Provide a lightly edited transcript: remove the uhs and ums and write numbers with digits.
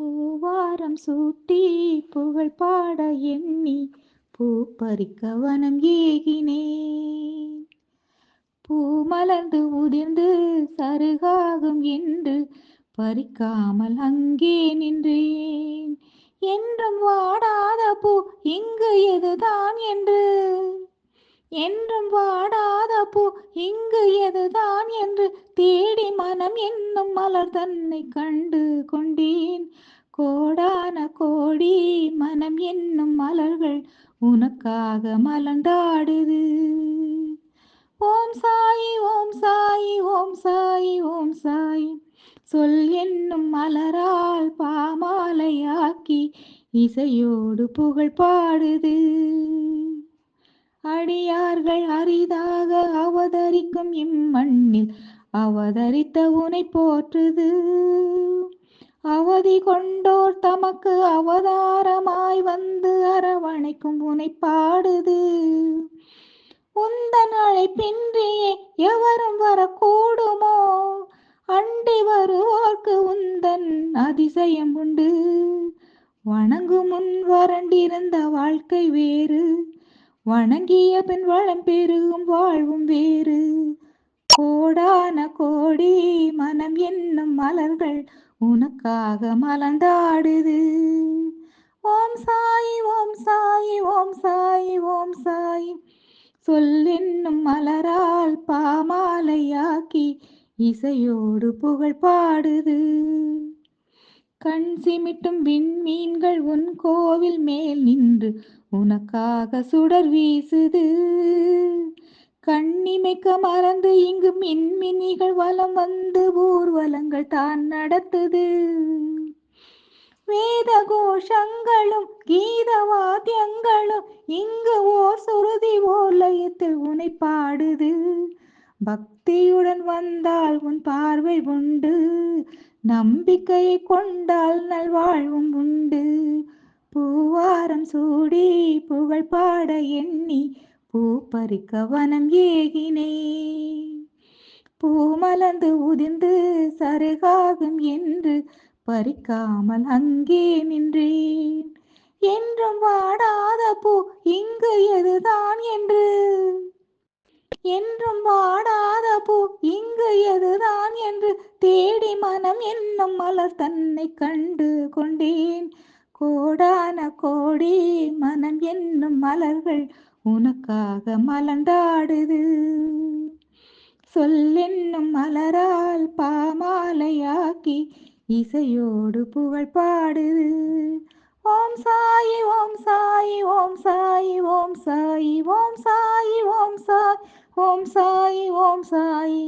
பூவாரம் சூட்டி புகழ் பாட எண்ணி பூ பறிக்க வனம் ஏகினேன். பூ மலர்ந்து உதிர்ந்து சருகாகும் என்று பறிக்காமல் அங்கே நின்றேன். என்றும் வாடாத பூ இங்கு எதுதான் என்று, என்றும் வாடாத பூ இங்கு எதுதான் என்று தேடி மனம் என்னும் மலர் தன்னை கண்டு கொண்டேன். கோடான கோடி மனம் என்னும் மலர்கள் உனக்காக மலர்ந்தாடுது. ஓம் சாயி ஓம் சாயி ஓம் சாயி ஓம் சாயி சொல் என்னும் மலரால் பாமாலையாக்கி இசையோடு புகழ் பாடுது. அடியார்கள் அரிதாக அவதரிக்கும் இம்மண்ணில் அவதரித்த உனை போற்றுது. அவதி கொண்டோர் தமக்கு அவதாரமாய் வந்து அரவணைக்கும் உனை பாடுது. உந்தன் அழைப்பின்றியே எவரும் வரக்கூடுமோ, அண்டி வருவோர்க்கு உந்தன் அதிசயம் உண்டு. வணங்கும் முன் வறண்டிருந்த வாழ்க்கை வேறு, வணங்கிய பின் வளம் பெருகும் வாழ்வும் வேறு. கோடான கோடி மனம் என்னும் மலர்கள் உனக்காக மலர்ந்தாடுது. ஓம் சாயி ஓம் சாயி ஓம் சாயி ஓம் சாயி சொல் என்னும் மலரால் பாமாலையாக்கி இசையோடு புகழ் பாடுது. கண் சிமிட்டும் விண்மீன்கள் உன் கோவில் மேல் நின்று உனக்காக சுடர் வீசுது. கண்ணிமைக்க மறந்து இங்கு மின்மினிகள் வலம் வந்து ஊர்வலங்கள் தான் நடத்துது. வேத கோஷங்களும் கீத வாத்தியங்களும் இங்கு ஓர் சுருதி ஓர் லயத்தில் உனை பாடுது. பக்தியுடன் வந்தால் உன் பார்வை உண்டு, நம்பிக்கையை கொண்டால் நல்வாழ்வும் உண்டு. பூவாரம் சூடி புகழ் பாட எண்ணி பூ பறிக்க வனம் ஏகினேன். பூ மலர்ந்து உதிர்ந்து சருகாகும் என்று பறிக்காமல் அங்கே நின்றேன். என்றும் வாடாத பூ இங்கு எதுதான் என்று, என்றும் வாடாத பூ இங்கு எதுதான் என்று தேடி மனம் என்னும் மலர் தன்னை கண்டு கொண்டேன். கோடான கோடி மனம் என்னும் மலர்கள் உனக்காக மலர்ந்தாடுது. சொல் என்னும் மலரால் பாமாலையாக்கி இசையோடு புகழ் பாடுது. ஓம் சாயி ஓம் சாயி ஓம் சாயி ஓம் சாயி ஓம் சாயி ஓம் சாயி ஓம் சாயி ஓம் சாயி.